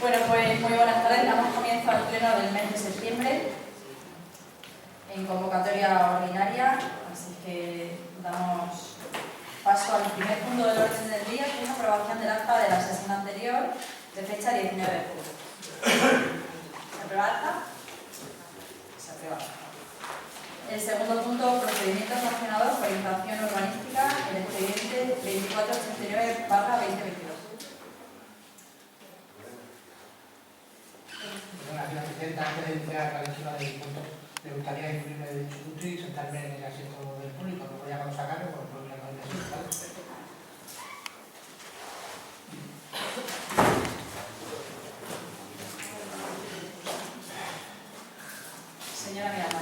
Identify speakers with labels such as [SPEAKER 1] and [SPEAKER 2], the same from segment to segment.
[SPEAKER 1] Bueno, pues muy buenas tardes. Damos comienzo al pleno del mes de septiembre en convocatoria ordinaria, así que damos paso al primer punto del orden del día, que es la aprobación del acta de la sesión anterior de fecha 19 de julio. ¿Se aprueba el acta? Se aprueba. El segundo punto, procedimiento sancionador por infracción urbanística, el expediente 2489/2022.
[SPEAKER 2] Señora presidenta, antes de iniciar la lectura del punto, me gustaría incluirme de dicho punto y sentarme en el asiento del público. No voy a sacarlo por problemas de asiento, ¿vale?
[SPEAKER 1] Señora Miranda.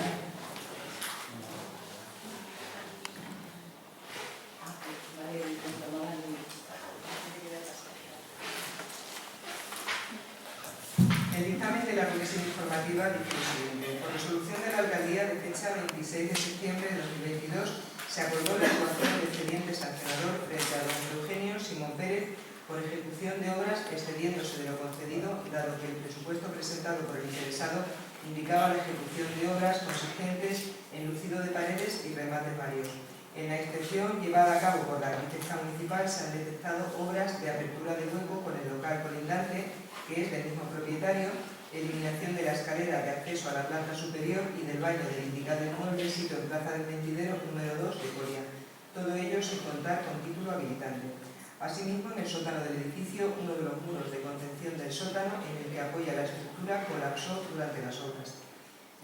[SPEAKER 3] El dictamen de la Comisión Informativa dice lo siguiente. Por resolución de la Alcaldía de fecha 26 de septiembre de 2022 se acordó la actuación del expediente sancionador frente a don Eugenio Simón Pérez por ejecución de obras excediéndose de lo concedido, dado que el presupuesto presentado por el interesado indicaba la ejecución de obras consistentes en lucido de paredes y remates varios. En la inspección llevada a cabo por la arquitecta municipal se han detectado obras de apertura de hueco con el local colindante, que es del mismo propietario, eliminación de la escalera de acceso a la planta superior y del baño del indicado inmueble sito en Plaza del Mentidero número 2 de Coria. Todo ello sin contar con título habilitante. Asimismo, en el sótano del edificio, uno de los muros de contención del sótano en el que apoya la estructura colapsó durante las obras.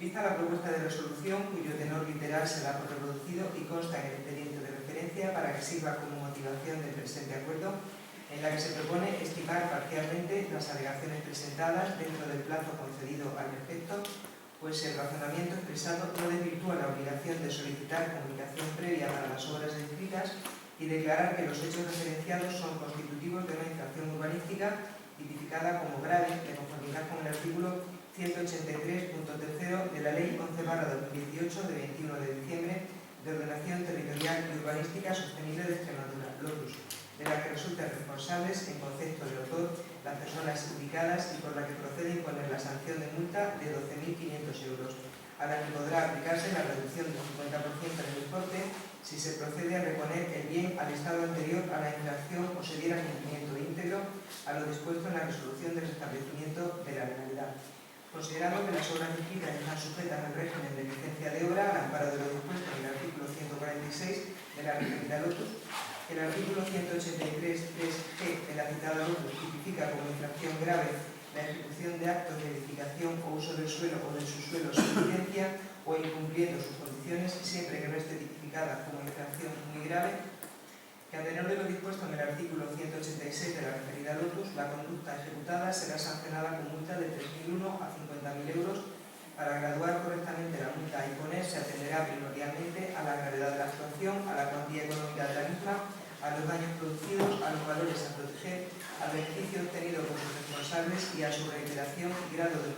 [SPEAKER 3] Vista la propuesta de resolución, cuyo tenor literal será reproducido y consta en el expediente de referencia para que sirva como motivación del presente acuerdo, en la que se propone estimar parcialmente las alegaciones presentadas dentro del plazo concedido al respecto, pues el razonamiento expresado no desvirtúa la obligación de solicitar comunicación previa para las obras descritas y declarar que los hechos referenciados son constitutivos de una infracción urbanística tipificada como grave de conformidad con el artículo 183.3 de la Ley 11/2018 de 21 de diciembre de Ordenación Territorial y Urbanística Sostenible de Extremadura, LOTUS, de la que resultan responsables en concepto de autor las personas indicadas y por la que procede imponer la sanción de multa de 12.500 euros, a la que podrá aplicarse la reducción del 50% del importe si se procede a reponer el bien al estado anterior a la infracción o se diera cumplimiento íntegro a lo dispuesto en la resolución del restablecimiento de la legalidad. Considerando que las obras descritas están sujetas al régimen de licencia de obra al amparo de lo dispuesto en el artículo 146 de la referida LOTUS, el artículo 183.3g de la citada LOTUS tipifica como infracción grave la ejecución de actos de edificación o uso del suelo o del subsuelo sin licencia o incumpliendo sus condiciones, siempre que no esté tipificada como infracción muy grave, que a tenor de lo dispuesto en el artículo 186 de la referida LOTUS, la conducta ejecutada será sancionada con multa de 3.001 a 50.000 euros. Para graduar correctamente la multa a imponer se atenderá primordialmente a la gravedad de la actuación, a la cuantía económica de la misma, a los daños producidos, a los valores a proteger, al beneficio obtenido por sus responsables y a su reiteración y grado de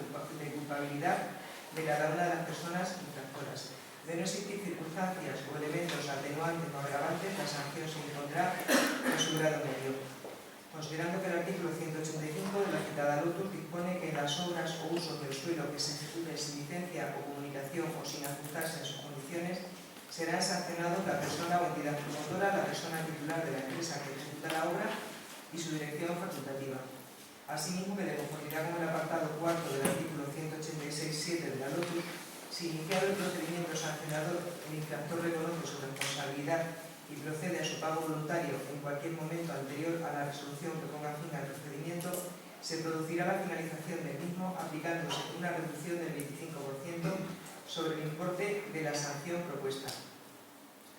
[SPEAKER 3] culpabilidad de cada una de las personas infractoras. De no existir circunstancias o elementos atenuantes o agravantes, la sanción se impondrá en su grado medio. Considerando que el artículo 185 de la citada LOTUS dispone que en las obras o usos del suelo que se ejecuten sin licencia o comunicación o sin ajustarse a sus condiciones, serán sancionados la persona o entidad promotora, la persona titular de la empresa que ejecuta la obra y su dirección facultativa. Asimismo, que de conformidad con el apartado cuarto del artículo 186.7 de la LOTUS, si iniciado el procedimiento sancionador, el infractor reconoce su responsabilidad y procede a su pago voluntario en cualquier momento anterior a la resolución que ponga fin al procedimiento, se producirá la finalización del mismo aplicándose una reducción del 25% sobre el importe de la sanción propuesta.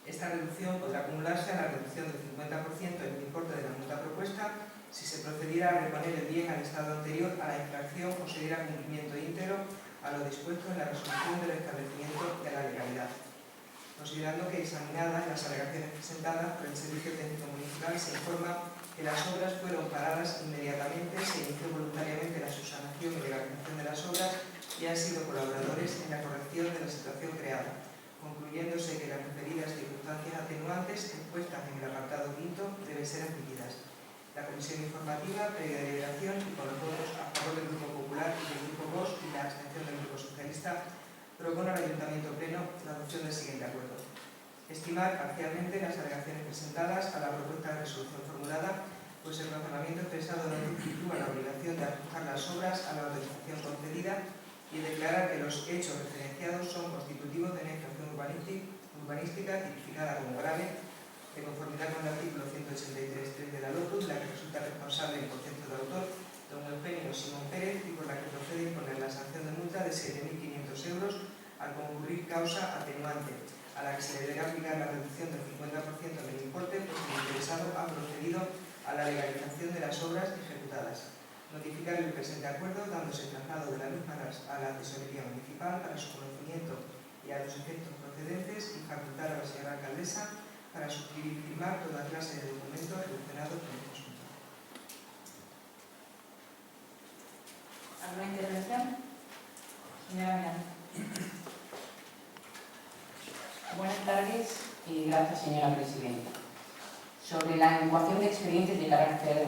[SPEAKER 3] Esta reducción podrá acumularse a la reducción del 50% en el importe de la multa propuesta si se procediera a reponer el bien al estado anterior a la infracción o se diera cumplimiento íntegro a lo dispuesto en la resolución del establecimiento de la legalidad. Considerando que examinadas las alegaciones presentadas por el Servicio Técnico Municipal, se informa que las obras fueron paradas inmediatamente, se inició voluntariamente la subsanación y legalización de las obras y han sido colaboradores en la corrección de la situación creada, concluyéndose que las referidas circunstancias atenuantes expuestas en el apartado quinto deben ser admitidas. La comisión informativa, previa deliberación y con los votos a favor del Grupo Popular y del Grupo VOX y la abstención del Grupo Socialista, propone al Ayuntamiento Pleno la adopción del siguiente acuerdo. Estimar parcialmente las alegaciones presentadas a la propuesta de resolución formulada, pues el razonamiento expresado no constituye la obligación de adjudicar las obras a la autorización concedida y declarar que los hechos referenciados son constitutivos de una infracción urbanística tipificada como grave, de conformidad con el artículo 183.3 de la LOTU, de la que resulta responsable el concepto de autor, don Eugenio Simón Pérez, y por la que procede imponer la sanción de multa de 7.500 euros al concurrir causa atenuante, a la que se le deberá aplicar la reducción del 50% del importe, pues el interesado ha procedido a la legalización de las obras ejecutadas. Notificar el presente acuerdo, dándose traslado de la misma a la Tesorería Municipal para su conocimiento y a los efectos procedentes, y facultar a la señora alcaldesa para suscribir y firmar toda clase de documentos relacionados con este asunto.
[SPEAKER 1] ¿Alguna intervención? Señora Miranda.
[SPEAKER 4] Buenas tardes y gracias, señora presidenta. Sobre la incoación de expedientes de carácter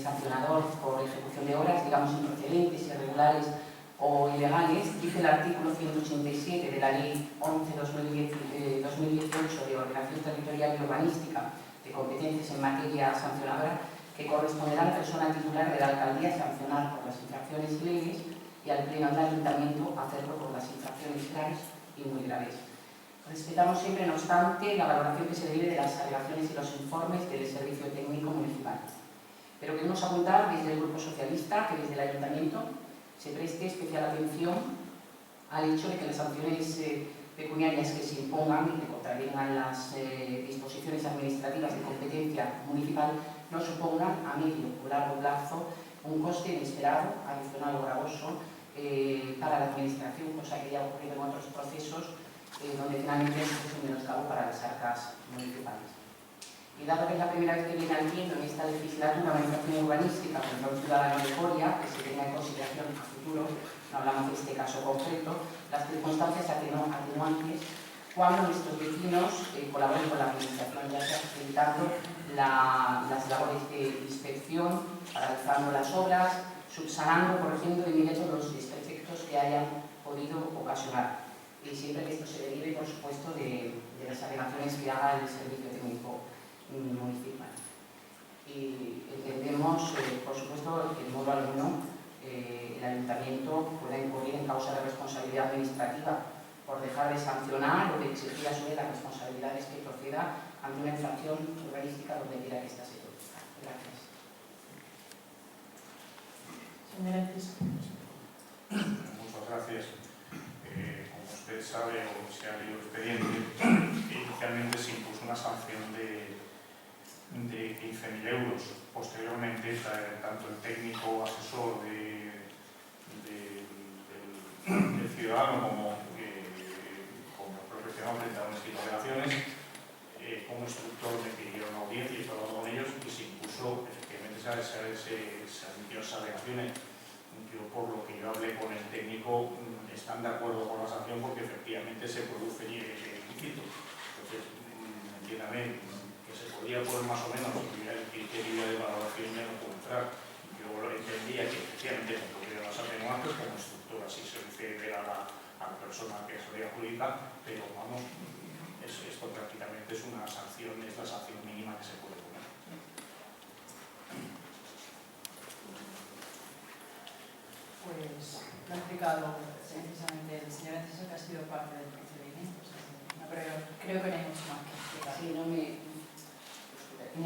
[SPEAKER 4] sancionador por ejecución de obras, digamos, improcedentes, irregulares o ilegales, dice el artículo 187 de la Ley 11/2018 de Ordenación Territorial y Urbanística de competencias en materia sancionadora, que corresponderá a la persona titular de la alcaldía sancionar por las infracciones leves y al pleno del ayuntamiento hacerlo por las infracciones graves y muy graves. Respetamos siempre, no obstante, la valoración que se debe de las alegaciones y los informes del Servicio Técnico Municipal. Pero queremos apuntar desde el Grupo Socialista que desde el ayuntamiento se preste especial atención al hecho de que las sanciones pecuniarias que se impongan y que contravengan las disposiciones administrativas de competencia municipal no supongan a medio o largo plazo un coste inesperado, adicional o gravoso para la administración, cosa que ya ha ocurrido en otros procesos donde finalmente es un menoscabo para las arcas municipales. Y dado que es la primera vez que viene al pleno en esta legislatura una infracción urbanística contra un ciudadano de Coria, que se tenga en consideración a futuro, no hablamos de este caso concreto, las circunstancias atenuantes cuando nuestros vecinos colaboren con la administración, ya sea facilitando las labores de inspección, paralizando las obras, subsanando, corrigiendo de inmediato los desperfectos que hayan podido ocasionar. Y siempre que esto se derive, por supuesto, de las alegaciones que haga el Servicio Técnico Municipal. Y entendemos, por supuesto, que de modo alguno el Ayuntamiento pueda incurrir en causa de responsabilidad administrativa por dejar de sancionar o de exigir a su vez las responsabilidades que proceda ante una infracción urbanística donde quiera que ésta se produzca. Gracias.
[SPEAKER 1] Señora Francisco.
[SPEAKER 5] Muchas gracias. Como usted sabe o se ha leído el expediente, inicialmente se impuso una sanción de 15.000 euros. Posteriormente, tanto el técnico asesor del ciudadano como el profesional frente a las alegaciones, como instructor me pidieron audiencia y todo con ellos y se impuso, efectivamente, se admitieron esas alegaciones. Yo, por lo que yo hablé con el técnico, están de acuerdo con la sanción porque efectivamente se produce ese ilícito. Entonces, entiéndame que se podía poner más o menos qué día de valoración ya no puedo entrar. Yo entendía que efectivamente no podían las atenuantes, como instructor así se dice ver a la persona que se le adjudica, pero vamos, esto prácticamente es una sanción, es la sanción mínima que se puede poner.
[SPEAKER 1] Pues lo ha explicado precisamente el señor Enciso, que ha sido parte del procedimiento. O sea, no, pero creo que no hay mucho más que explicar.
[SPEAKER 4] Sí, no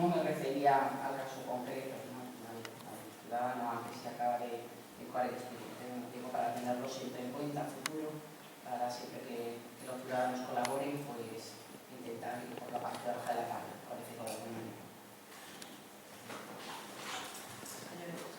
[SPEAKER 4] me refería al caso concreto, ¿no? Al ciudadano, antes se acaba de cuál es el motivo para tenerlo siempre en cuenta a futuro, para siempre que los ciudadanos colaboren, pues intentar ir por la parte baja de la tabla, parece todo alguna manera.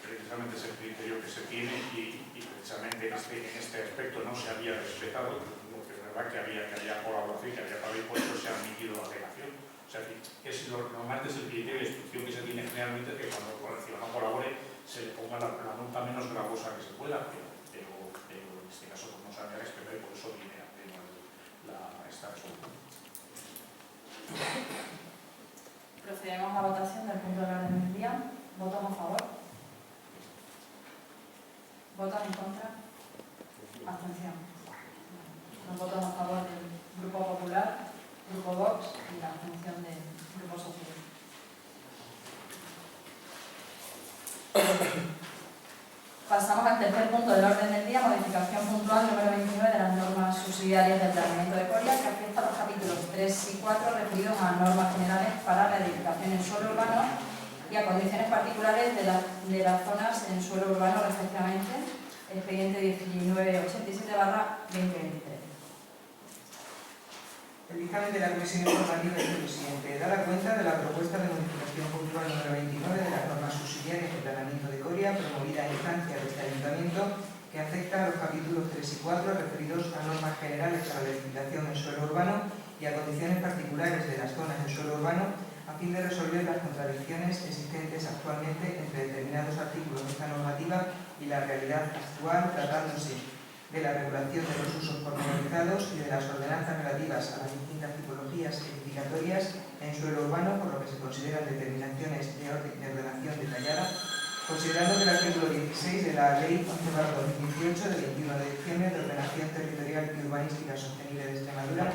[SPEAKER 5] Precisamente es el criterio que se tiene y precisamente en este aspecto no se había respetado, porque es verdad que había colaboración, que había pagado y por eso se ha admitido la alegación. O sea, normalmente es el criterio de instrucción que se tiene generalmente, que cuando el ciudadano colabore se le ponga la multa menos gravosa que se pueda, pero en este caso pues, no se había respetado y por eso viene a pleno esta resolución.
[SPEAKER 1] Procedemos a votación del punto de orden del día. ¿Votos a favor? ¿Votos en contra? Abstención. Los votos a favor del Grupo Popular, Grupo Vox y la abstención del Grupo Socialista. Pasamos al tercer punto del orden del día, modificación puntual número 29 de las normas subsidiarias del planeamiento de Coria, que afecta a los capítulos 3 y 4 referidos a normas generales para la edificación en suelo urbano y a condiciones particulares de las zonas en suelo urbano respectivamente, expediente 1987/2023.
[SPEAKER 3] El dictamen de la Comisión Informativa es el siguiente. Da cuenta de la propuesta de modificación puntual número 29 de las normas subsidiarias del planeamiento de Coria, promovida a instancia de este Ayuntamiento, que afecta a los capítulos 3 y 4 referidos a normas generales para la edificación en suelo urbano y a condiciones particulares de las zonas en suelo urbano, a fin de resolver las contradicciones existentes actualmente entre determinados artículos de esta normativa y la realidad actual, tratándose de la regulación de los usos pormenorizados y de las ordenanzas relativas a las distintas tipologías edificatorias en suelo urbano, por lo que se consideran determinaciones de ordenación detallada, considerando que el artículo 16 de la Ley 11/2018 del 21 de diciembre de Ordenación Territorial y Urbanística Sostenible de Extremadura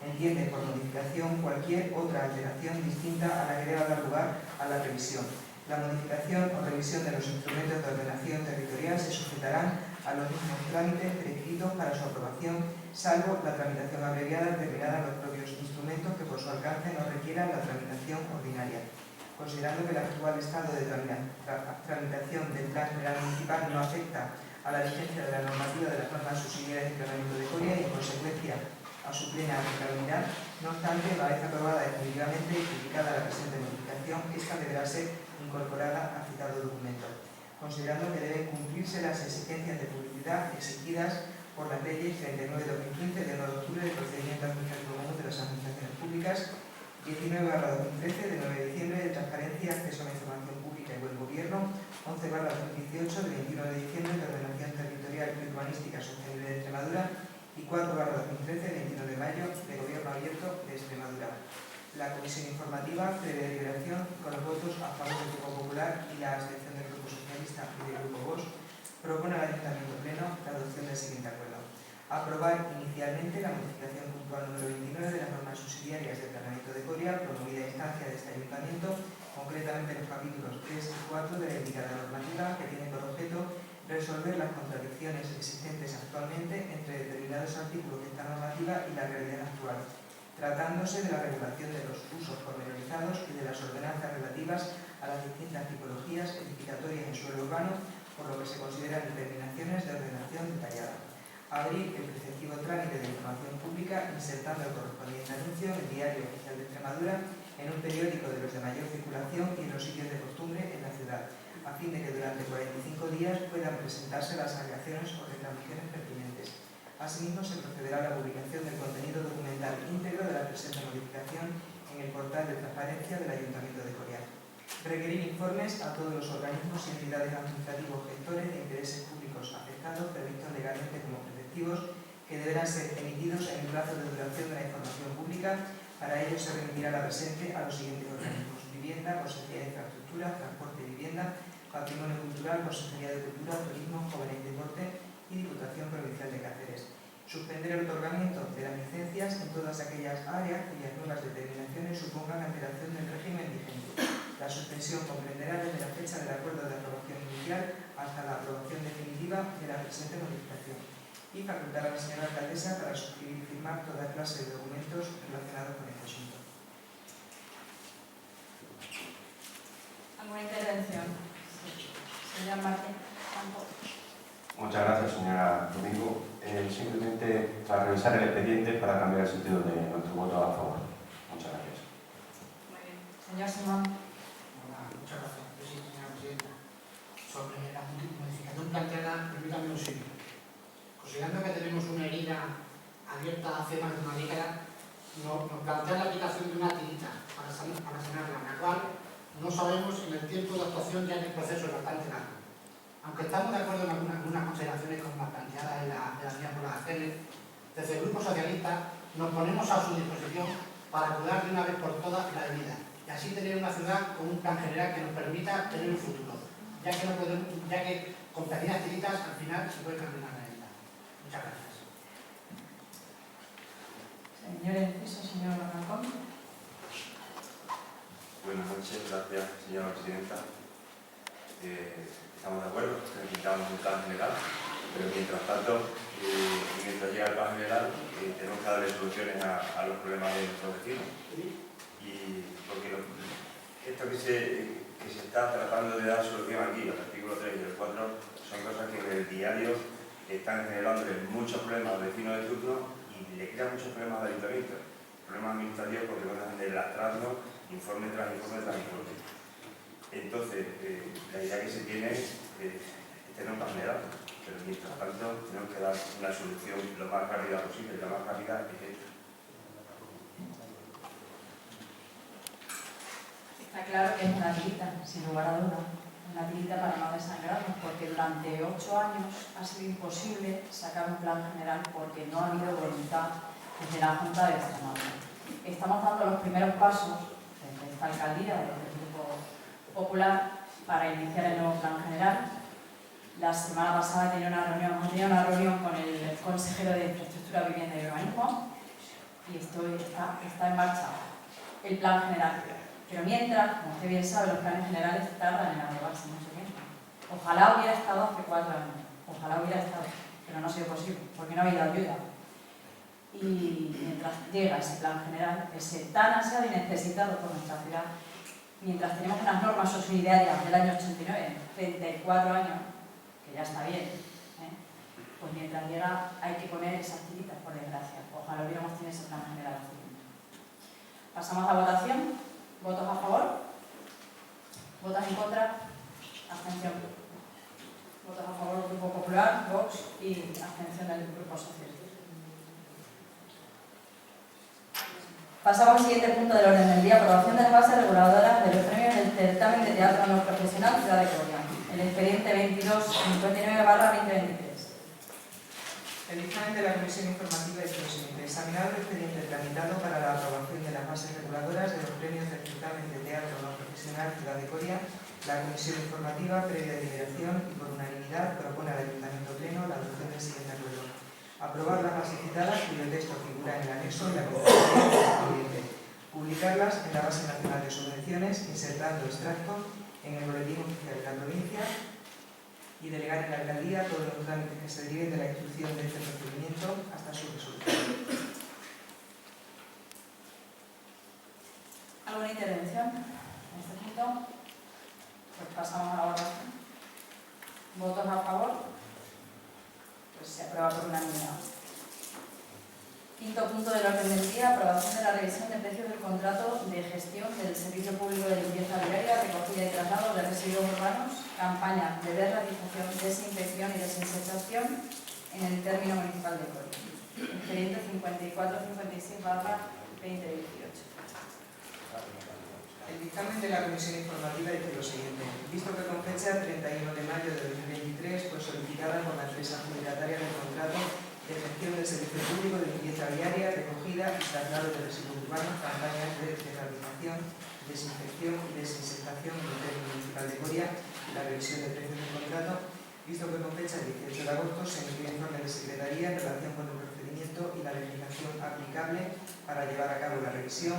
[SPEAKER 3] entiende por modificación cualquier otra alteración distinta a la que deba dar lugar a la revisión. La modificación o revisión de los instrumentos de ordenación territorial se sujetarán a los mismos trámites prescritos para su aprobación, salvo la tramitación abreviada determinada en los propios instrumentos que por su alcance no requieran la tramitación ordinaria. Considerando que el actual estado de tramitación del Plan General Municipal no afecta a la vigencia de la normativa de las normas subsidiarias de planeamiento de Coria y, en consecuencia, a su plena aplicabilidad, no obstante, una vez aprobada definitivamente y publicada la presente modificación, esta deberá ser incorporada al citado documento, considerando que deben cumplirse las exigencias de publicidad exigidas por las leyes 39/2015 de 9 de octubre del procedimiento administrativo común de las administraciones públicas, 19/2013 de 9 de diciembre de transparencia, acceso a la información pública y buen gobierno, 11/2018 de 21 de diciembre de ordenación territorial y urbanística sostenible de Extremadura y 4/2013 de 21 de mayo de gobierno abierto de Extremadura. La comisión informativa, previa deliberación, con los votos a favor del Grupo Popular y la abstención del Grupo Socialista y del Grupo Vox, propone al Ayuntamiento Pleno la adopción del siguiente acuerdo. Aprobar inicialmente la modificación puntual número 29 de las normas subsidiarias del planeamiento de Coria, promovida a instancia de este Ayuntamiento, concretamente los capítulos 3 y 4 de la indicada normativa, que tiene por objeto resolver las contradicciones existentes actualmente entre determinados artículos de esta normativa y la realidad actual, tratándose de la regulación de los usos pormenorizados y de las ordenanzas relativas a las distintas tipologías edificatorias en suelo urbano, por lo que se consideran determinaciones de ordenación detallada. Abrir el preceptivo trámite de información pública insertando el correspondiente anuncio en el Diario Oficial de Extremadura en un periódico de los de mayor circulación y en los sitios de costumbre en la ciudad, a fin de que durante 45 días puedan presentarse las alegaciones o reclamaciones pertinentes. Asimismo, se procederá a la publicación del contenido documental íntegro de la presente modificación en el portal de transparencia del Ayuntamiento de Coria. Requerir informes a todos los organismos y entidades administrativos gestores de intereses públicos afectados previstos legalmente como preceptivos, que deberán ser emitidos en el plazo de duración de la información pública. Para ello se remitirá la presente a los siguientes organismos: Vivienda, Consejería de Infraestructura, Transporte y Vivienda, Patrimonio Cultural, Consejería de Cultura, Turismo, Jóvenes y Deporte y Diputación Provincial de Cáceres. Suspender el otorgamiento de las licencias en todas aquellas áreas cuyas nuevas determinaciones supongan alteración del régimen vigente. La suspensión comprenderá desde la fecha del acuerdo de aprobación inicial hasta la aprobación definitiva de la presente modificación. Y facultar a la señora alcaldesa para suscribir y firmar toda clase de documentos relacionados con este asunto.
[SPEAKER 1] ¿Alguna intervención? Señor Martín.
[SPEAKER 6] Muchas gracias, señora Domingo. Simplemente para revisar el expediente para cambiar el sentido de nuestro voto a favor. Muchas gracias.
[SPEAKER 1] Muy bien. Señor Simón.
[SPEAKER 2] Muchas gracias, señora presidenta. Sobre la modificación planteada, permítame lo siguiente. Considerando que tenemos una herida abierta hace más de una década, nos plantea la aplicación de una tirita para sanarla, la cual no sabemos en el tiempo de actuación ya en el proceso bastante largo. Aunque estamos de acuerdo en algunas consideraciones como las planteadas en la vía por las ACL, desde el Grupo Socialista nos ponemos a su disposición para cuidar de una vez por todas la herida y así tener una ciudad con un plan general que nos permita tener un futuro, ya que con pequeñas tiritas al final se puede cambiar una realidad. Muchas gracias.
[SPEAKER 1] Señor Enciso, señor Rancón.
[SPEAKER 6] Buenas noches, gracias señora presidenta. Estamos de acuerdo, necesitamos un plan general, pero mientras tanto, mientras llega el plan general, tenemos que darle soluciones a los problemas de nuestros vecinos. Y porque esto que se está tratando de dar solución aquí, los artículos 3 y el 4, son cosas que en el diario están generando muchos problemas a los vecinos de turno y le crean muchos problemas al ayuntamiento, problemas administrativos porque van a lastrarnos informe tras informe tras informe. Entonces, la idea que se tiene es tener un plan general, pero mientras tanto tenemos que dar una solución lo más rápida posible, y la más rápida es esta.
[SPEAKER 1] Está claro que es una tirita, sin lugar a duda, una tirita para no desangrarnos, porque durante 8 años ha sido imposible sacar un plan general porque no ha habido voluntad desde la Junta de Extremadura. Estamos dando los primeros pasos desde esta alcaldía, desde el Grupo Popular, para iniciar el nuevo plan general. La semana pasada tenía una reunión con el consejero de Infraestructura, Vivienda y Urbanismo y está en marcha el plan general. Pero mientras, como usted bien sabe, los planes generales tardan en aprobarse mucho tiempo. Ojalá hubiera estado hace 4 años, ojalá hubiera estado, pero no ha sido posible, porque no ha habido ayuda. Y mientras llega ese plan general, ese tan ansiado y necesitado por nuestra ciudad, mientras tenemos unas normas subsidiarias del año 89, 34 años, que ya está bien, pues mientras llega hay que poner esas tiritas, por desgracia. Ojalá hubiéramos tenido ese plan general. Pasamos a votación. ¿Votos a favor? ¿Votos en contra? Abstención. ¿Votos a favor del Grupo Popular, Vox y abstención del Grupo Socialista? Pasamos al siguiente punto del orden del día: aprobación de las bases reguladoras de los premios del certamen de teatro no profesional Ciudad de Coria. El expediente 2259/2023.
[SPEAKER 3] El dictamen de la Comisión Informativa es lo siguiente: examinado el expediente tramitado para la aprobación de las bases reguladoras de los premios del certamen de teatro no profesional Ciudad de Coria, la Comisión Informativa, previa deliberación y por unanimidad, propone al Ayuntamiento Pleno la adopción del siguiente acuerdo: aprobar las bases citadas, cuyo texto figura en el anexo y la conclusión del expediente; publicarlas en la Base Nacional de Subvenciones, insertando extracto en el Boletín Oficial de la Provincia, y delegar en la alcaldía todos los trámites que se deriven de la instrucción de este procedimiento hasta su resolución.
[SPEAKER 1] ¿Alguna intervención en este punto? Pues pasamos a la votación. ¿Votos a favor? Pues se aprueba por unanimidad. Quinto punto del orden del día: aprobación de la revisión de precios del contrato de gestión del Servicio Público de Limpieza Viaria, recogida y traslado de residuos urbanos, campaña de derradización, desinfección y desinsectación en el término municipal de Coria. Expediente 5456/2018.
[SPEAKER 3] El dictamen de la Comisión Informativa dice lo siguiente: visto que con fecha 31 de mayo de 2023 fue solicitada por la empresa adjudicataria del contrato de gestión del Servicio Público de Limpieza Viaria, recogida y traslado de residuos urbanos, campañas de derradización, desinfección y desinsectación en el término municipal de Coria, la revisión de precios del contrato, visto que con fecha 18 de agosto se emitió informe de Secretaría en relación con el procedimiento y la legislación aplicable para llevar a cabo la revisión,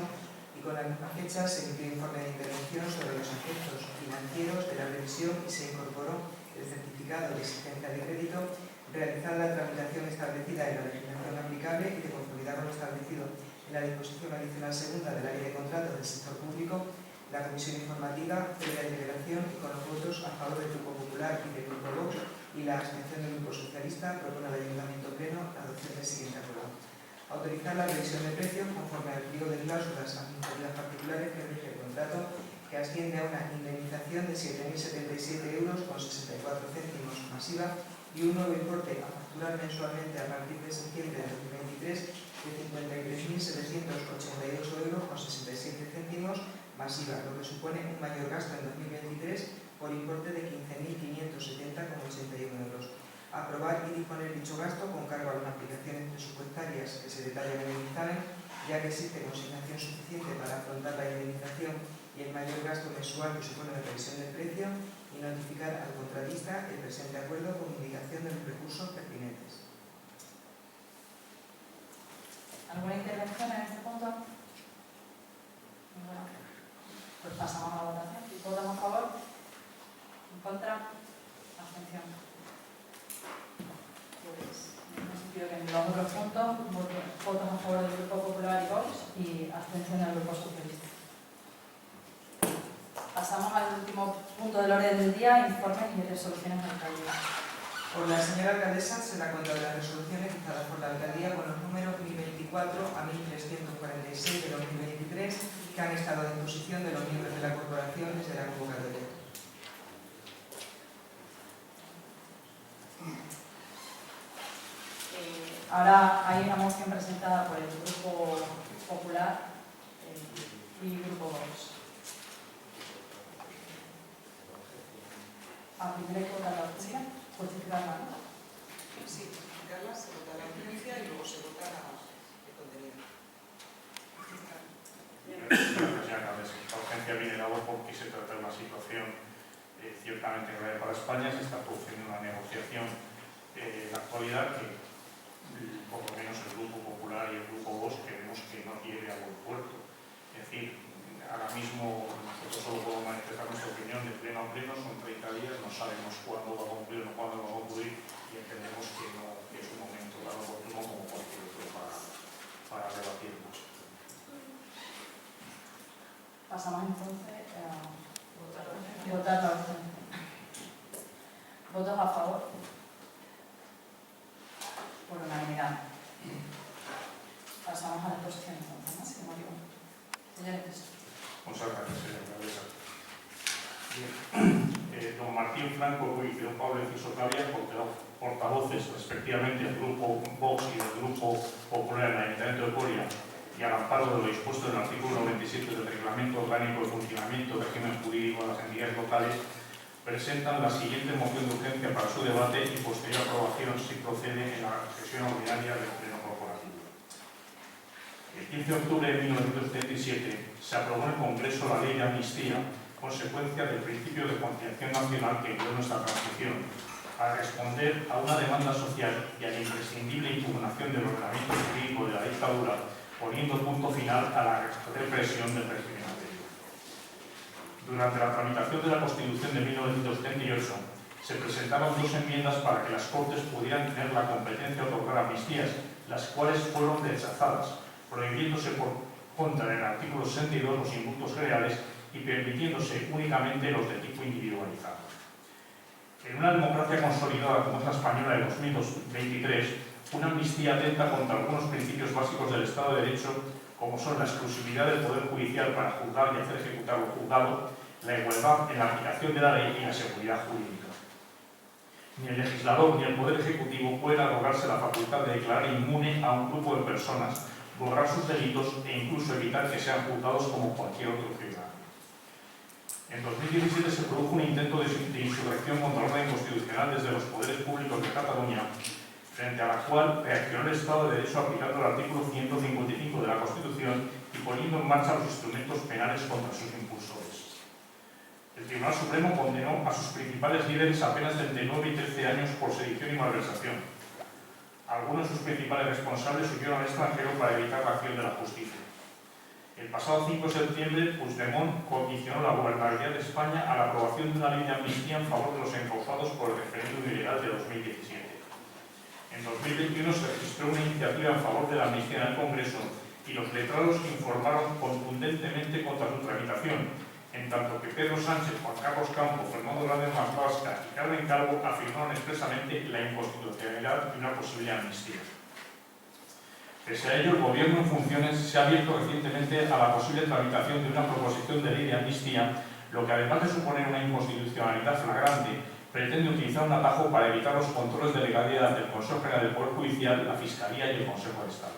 [SPEAKER 3] y con la misma fecha se emitió informe de intervención sobre los aspectos financieros de la revisión y se incorporó el certificado de existencia de crédito, realizar la tramitación establecida en la legislación aplicable y de conformidad con lo establecido en la disposición adicional segunda de la Ley de Contratos del Sector Público, la Comisión Informativa, previa deliberación y con los votos a favor del Grupo Popular y del Grupo Vox y la abstención del Grupo Socialista, propone al Ayuntamiento Pleno la adopción del siguiente acuerdo: autorizar la revisión de precios conforme al pliego de cláusulas administrativas particulares que rige el contrato, que asciende a una indemnización de 7.077,64 euros masiva y un nuevo importe a facturar mensualmente a partir de septiembre de 2023 de 53.788,67 euros masiva, lo que supone un mayor gasto en 2023 por importe de 15.570,81 euros. Aprobar y disponer dicho gasto con cargo a las aplicaciones presupuestarias que se detallan en el dictamen, ya que existe consignación suficiente para afrontar la indemnización y mayor gasto mensual que supone la revisión del precio y notificar al contratista el presente acuerdo con indicación de los recursos pertinentes.
[SPEAKER 1] ¿Alguna intervención en este punto? Ninguna. Pues pasamos a la votación. ¿Votos a favor? ¿En contra? ¿Abstención? Pues en el sentido que en los otros puntos, votos a favor del Grupo Popular y Vox y abstención del Grupo Socialista. Pasamos al último punto del orden del día, informes y resoluciones de alcaldía.
[SPEAKER 3] Por la señora alcaldesa se da cuenta de las resoluciones dictadas por la alcaldía con los números 1024 a 1346 de 2023 que han estado a disposición de los miembros de la corporación desde la convocatoria.
[SPEAKER 1] Ahora hay una moción presentada por el Grupo Popular y Grupo Vox. A primero hay que votar la urgencia, justificarla, ¿no?
[SPEAKER 3] Sí, justificarla, se vota la urgencia y luego se vota el contenido.
[SPEAKER 5] Gracias, señora alcaldesa. La urgencia viene dada porque se trata de una situación ciertamente grave para España. Se está produciendo una negociación en la actualidad que, por lo menos el Grupo Popular y el Grupo Vox, queremos que no lleve a buen puerto. Es decir, ahora mismo nosotros solo podemos manifestar nuestra opinión de pleno a pleno, son 30 días, no sabemos cuándo va a concluir o cuándo va a concluir y entendemos que no que es un momento tan oportuno como cualquier otro para debatirlo.
[SPEAKER 1] Pasamos entonces a votar la urgencia. ¿Votos a favor? Por unanimidad. Pasamos a la exposición entonces, ¿no? Si no me equivoco. Señores.
[SPEAKER 5] Muchas gracias, señora alcaldesa. Don Martín Franco Ruiz y don Pablo Enciso Clavia, portavoces respectivamente del Grupo Vox y del Grupo Popular en el Ayuntamiento de Coria, y al amparo de lo dispuesto en el artículo 97 del Reglamento Orgánico de Funcionamiento del Régimen Jurídico de las Entidades Locales, presentan la siguiente moción de urgencia para su debate y posterior aprobación si procede en la sesión ordinaria del Pleno Corporativo. El 15 de octubre de 1977 se aprobó en el Congreso la Ley de Amnistía, consecuencia del principio de conciliación nacional que guió nuestra transición, para responder a una demanda social y a la imprescindible impugnación del ordenamiento jurídico de la dictadura, poniendo punto final a la represión del régimen anterior. Durante la tramitación de la Constitución de 1978, se presentaron dos enmiendas para que las Cortes pudieran tener la competencia de otorgar amnistías, las cuales fueron rechazadas, prohibiéndose por contra en el artículo 62 los indultos generales y permitiéndose únicamente los de tipo individualizado. En una democracia consolidada como es la española de 2023, una amnistía atenta contra algunos principios básicos del Estado de Derecho, como son la exclusividad del Poder Judicial para juzgar y hacer ejecutar lo juzgado, la igualdad en la aplicación de la ley y la seguridad jurídica. Ni el legislador ni el Poder Ejecutivo pueden arrogarse la facultad de declarar inmune a un grupo de personas, borrar sus delitos e incluso evitar que sean juzgados como cualquier otro ciudadano. En 2017 se produjo un intento de insurrección contra la orden constitucional desde los poderes públicos de Cataluña, frente a la cual reaccionó el Estado de Derecho aplicando el artículo 155 de la Constitución y poniendo en marcha los instrumentos penales contra sus impulsores. El Tribunal Supremo condenó a sus principales líderes a penas de entre 9 y 13 años por sedición y malversación. Algunos de sus principales responsables huyeron al extranjero para evitar la acción de la justicia. El pasado 5 de septiembre, Puigdemont condicionó la gobernabilidad de España a la aprobación de una ley de amnistía en favor de los encausados por el referéndum ilegal de 2017. En 2021 se registró una iniciativa en favor de la amnistía en el Congreso y los letrados informaron contundentemente contra su tramitación, en tanto que Pedro Sánchez, Juan Carlos Campo, Fernando Grande Marlasca y Carmen Calvo afirmaron expresamente la inconstitucionalidad de una posible amnistía. Pese a ello, el Gobierno en funciones se ha abierto recientemente a la posible tramitación de una proposición de ley de amnistía, lo que además de suponer una inconstitucionalidad flagrante, pretende utilizar un atajo para evitar los controles de legalidad del Consejo General del Poder Judicial, la Fiscalía y el Consejo de Estado.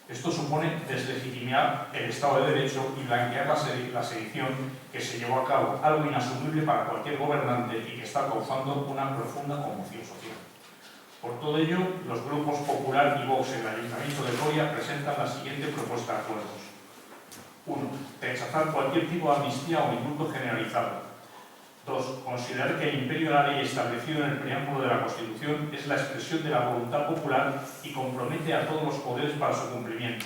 [SPEAKER 5] Esto supone deslegitimar el Estado de Derecho y blanquear la sedición que se llevó a cabo, algo inasumible para cualquier gobernante y que está causando una profunda conmoción social. Por todo ello, los grupos Popular y Vox en el Ayuntamiento de Coria presentan la siguiente propuesta de acuerdos. 1. Rechazar cualquier tipo de amnistía o indulto generalizado. 2. Considerar que el imperio de la ley establecido en el preámbulo de la Constitución es la expresión de la voluntad popular y compromete a todos los poderes para su cumplimiento.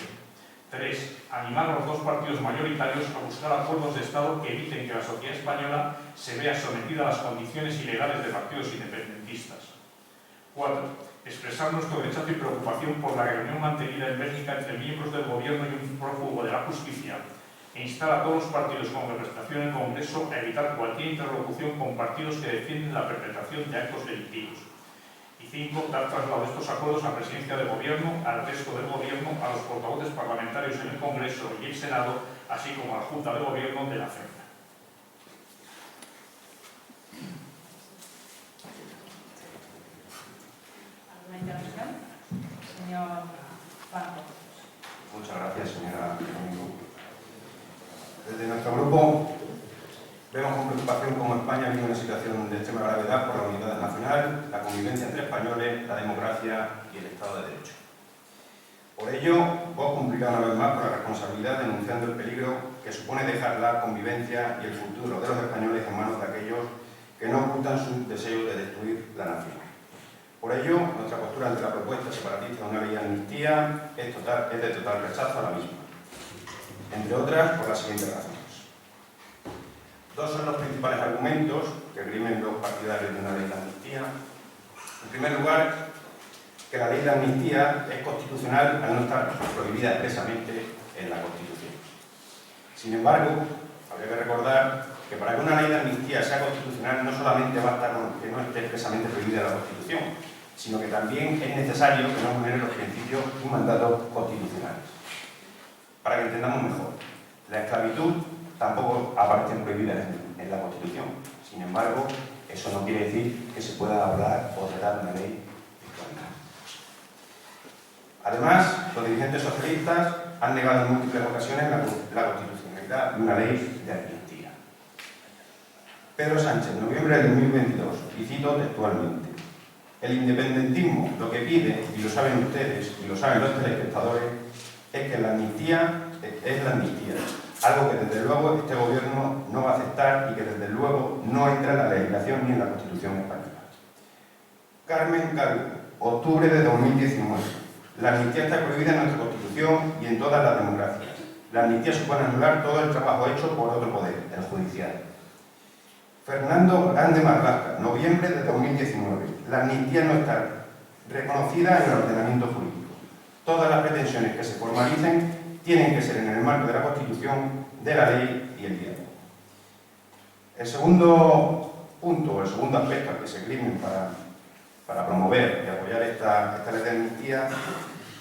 [SPEAKER 5] 3. Animar a los dos partidos mayoritarios a buscar acuerdos de Estado que eviten que la sociedad española se vea sometida a las condiciones ilegales de partidos independentistas. 4. Expresar nuestro rechazo y preocupación por la reunión mantenida en Bélgica entre miembros del Gobierno y un prófugo de la justicia e instar a todos los partidos con representación en el Congreso a evitar cualquier interlocución con partidos que defienden la perpetración de actos delictivos. Y 5. Dar traslado de estos acuerdos a la Presidencia del Gobierno, al resto del Gobierno, a los portavoces parlamentarios en el Congreso y el Senado, así como a la Junta de Gobierno de la Hacienda.
[SPEAKER 1] ¿Alguna intervención? Señor Franco.
[SPEAKER 7] Muchas gracias, señora Domingo. Desde nuestro grupo vemos con preocupación cómo España vive una situación de extrema gravedad por la unidad nacional, la convivencia entre españoles, la democracia y el Estado de Derecho. Por ello, Vox cumplirá una vez más con la responsabilidad denunciando el peligro que supone dejar la convivencia y el futuro de los españoles en manos de aquellos que no ocultan su deseo de destruir la nación. Por ello, nuestra postura ante la propuesta separatista de una ley de amnistía es de total rechazo a la misma, entre otras por las siguientes razones. Dos son los principales argumentos que esgrimen los partidarios de una ley de amnistía. En primer lugar, que la ley de amnistía es constitucional al no estar prohibida expresamente en la Constitución. Sin embargo, habría que recordar que para que una ley de amnistía sea constitucional no solamente basta con que no esté expresamente prohibida en la Constitución, sino que también es necesario que no vulnere los principios y mandatos constitucionales. Para que entendamos mejor, la esclavitud tampoco aparece prohibida en la Constitución. Sin embargo, eso no quiere decir que se pueda hablar o tratar una ley de esclavitud. Además, los dirigentes socialistas han negado en múltiples ocasiones la constitucionalidad de una ley de amnistía. Pedro Sánchez, en noviembre de 2022, y cito textualmente: el independentismo lo que pide, y lo saben ustedes, y lo saben los telespectadores, es que la amnistía es la amnistía, algo que desde luego este gobierno no va a aceptar y que desde luego no entra en la legislación ni en la Constitución española. Carmen Calvo, octubre de 2019. La amnistía está prohibida en nuestra Constitución y en todas las democracias. La amnistía supone anular todo el trabajo hecho por otro poder, el judicial. Fernando Grande Marlaska, noviembre de 2019. La amnistía no está reconocida en el ordenamiento jurídico. Todas las pretensiones que se formalicen tienen que ser en el marco de la Constitución, de la ley y el diálogo. El segundo punto, o el segundo aspecto al que se esgrimen para promover y apoyar esta ley de amnistía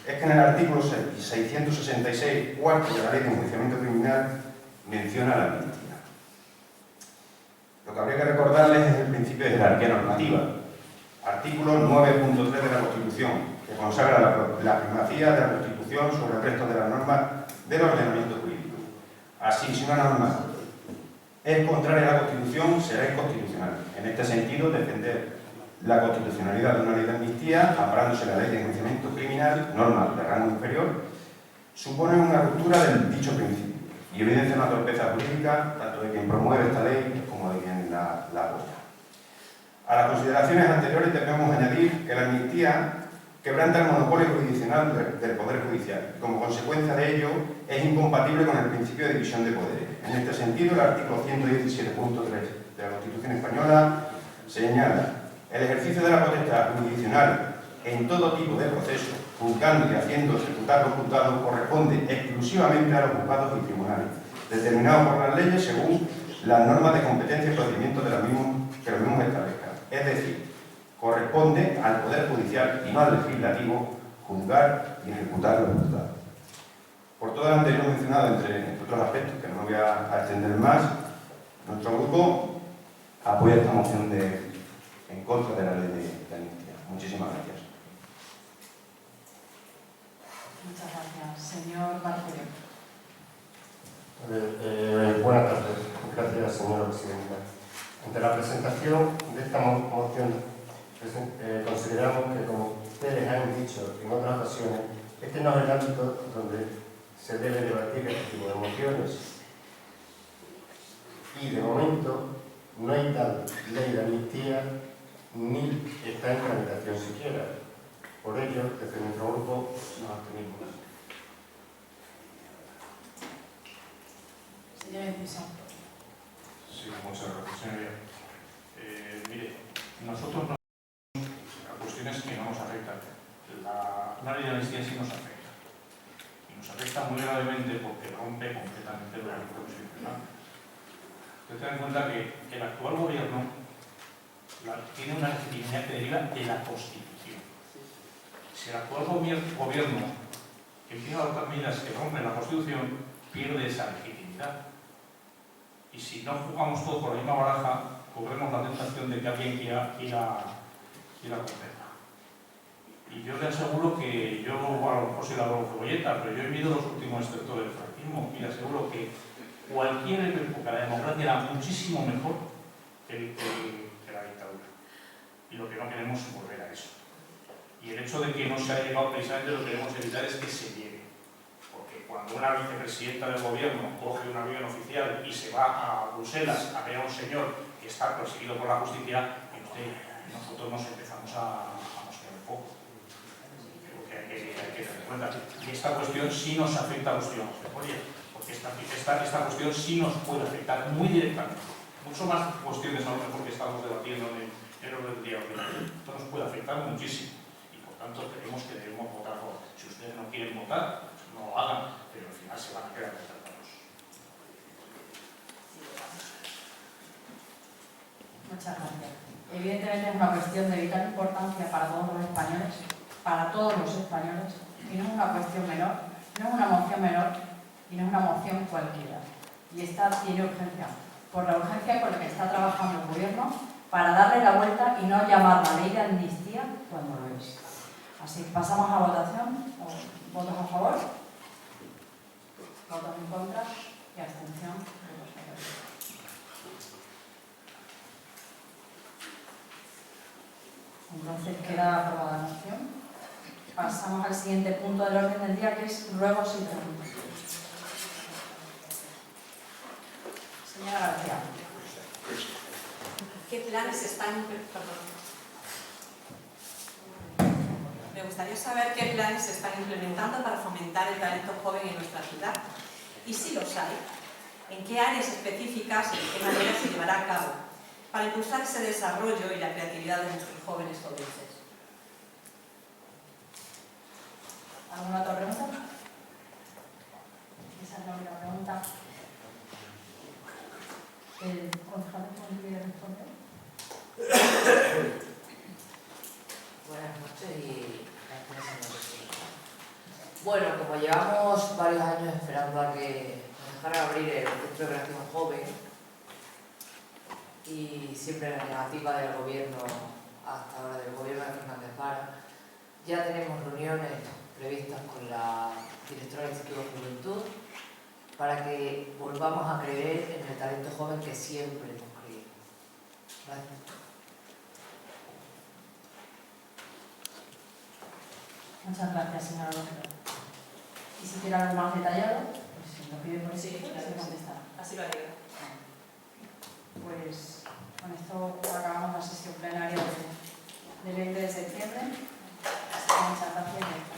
[SPEAKER 7] es que en el artículo 666, cuarto de la Ley de Enjuiciamiento Criminal, menciona la amnistía. Lo que habría que recordarles es el principio de jerarquía normativa. Artículo 9.3 de la Constitución, que consagra la primacía de la Constitución sobre el resto de las normas del ordenamiento jurídico. Así, si una norma es contraria a la Constitución, será inconstitucional. En este sentido, defender la constitucionalidad de una ley de amnistía, amparándose en la Ley de Enjuiciamiento Criminal, norma de rango inferior, supone una ruptura del dicho principio y evidencia una torpeza jurídica tanto de quien promueve esta ley como de quien la apoya. A las consideraciones anteriores debemos añadir que la amnistía quebranta el monopolio jurisdiccional del Poder Judicial y, como consecuencia de ello, es incompatible con el principio de división de poderes. En este sentido, el artículo 117.3 de la Constitución española señala: el ejercicio de la potestad jurisdiccional en todo tipo de proceso, juzgando y haciendo ejecutar los juzgados, corresponde exclusivamente a los juzgados y tribunales, determinados por las leyes según las normas de competencia y procedimientos que los mismos establezcan. Es decir, corresponde al Poder Judicial y no al Legislativo juzgar y ejecutar los juzgados. Por todo lo anterior mencionado, entre otros aspectos que no me voy a extender más, nuestro grupo apoya esta moción en contra de la ley de amnistía. Muchísimas gracias.
[SPEAKER 1] Muchas gracias. Señor Marcello.
[SPEAKER 8] Buenas tardes. Gracias, señora presidenta. Ante la presentación de esta moción, consideramos que, como ustedes han dicho en otras ocasiones, este no es el ámbito donde se debe debatir este tipo de mociones. Y de momento no hay tal ley de amnistía ni está en tramitación siquiera. Por ello, desde nuestro grupo nos abstenimos.
[SPEAKER 1] Señora Incisión.
[SPEAKER 5] Sí, muchas gracias, señoría. Mire, nosotros no a cuestiones que no nos afectan. La ley de amnistía sí nos afecta. Y nos afecta muy gravemente porque rompe completamente lo que hemos mencionado. Usted ten en cuenta que el actual gobierno tiene una legitimidad que deriva de la Constitución. Si el actual gobierno empieza a adoptar medidas que rompen la Constitución, pierde esa legitimidad. Y si no jugamos todos por la misma baraja, corremos la tentación de que alguien quiera romperla. Y yo le aseguro que yo, a lo mejor soy la cebolleta, pero yo he vivido los últimos extractos del franquismo y le aseguro que cualquier época de la democracia era muchísimo mejor que la dictadura. Y lo que no queremos es volver a eso. Y el hecho de que no se haya llegado precisamente lo que queremos evitar es que se llegue. Porque cuando una vicepresidenta del gobierno coge un avión oficial y se va a Bruselas a ver a un señor que está perseguido por la justicia, nosotros nos empezamos a mosquear un poco. Porque hay que tener en cuenta. Y esta cuestión sí nos afecta a los ciudadanos de Corea. Porque esta cuestión sí nos puede afectar muy directamente. Mucho más cuestiones a lo mejor que estamos debatiendo en el orden del día ordinario. Esto nos puede afectar muchísimo. Y por tanto creemos que debemos votar a favor. Si ustedes no quieren votar, pues no lo hagan, pero al final se van a quedar tratados.
[SPEAKER 1] Muchas gracias. Evidentemente es una cuestión de vital importancia para todos los españoles, y no es una cuestión menor, no es una moción menor y no es una moción cualquiera. Y esta tiene urgencia, por la urgencia con la que está trabajando el gobierno para darle la vuelta y no llamarla ley de amnistía cuando lo es. Así que pasamos a votación. ¿Votos a favor? ¿Votos en contra? Y abstención. Entonces queda aprobada la moción. Pasamos al siguiente punto del orden del día, que es ruegos y preguntas. Señora García.
[SPEAKER 9] ¿Qué planes están... Me gustaría saber qué planes se están implementando para fomentar el talento joven en nuestra ciudad. Y si los hay, en qué áreas específicas y de qué manera se llevará a cabo para impulsar ese desarrollo y la creatividad de nuestros jóvenes jovenses.
[SPEAKER 1] ¿Alguna otra pregunta? Esa es la única pregunta. ¿El concejal quiere responder?
[SPEAKER 10] Buenas noches y gracias, señor presidente. Bueno, como llevamos varios años esperando a que nos dejaran abrir el centro de creación joven y siempre la negativa del gobierno, hasta ahora del gobierno de Fernández Vara, ya tenemos reuniones previstas con la directora del Instituto de Juventud para que volvamos a creer en el talento joven que siempre hemos creído. Gracias.
[SPEAKER 1] Muchas gracias, señora López. Y si quiere algo más detallado, pues si lo pide por escrito, se contestará.
[SPEAKER 9] Así lo haría.
[SPEAKER 1] Pues con esto acabamos la sesión plenaria del 20 de septiembre. Así que muchas gracias.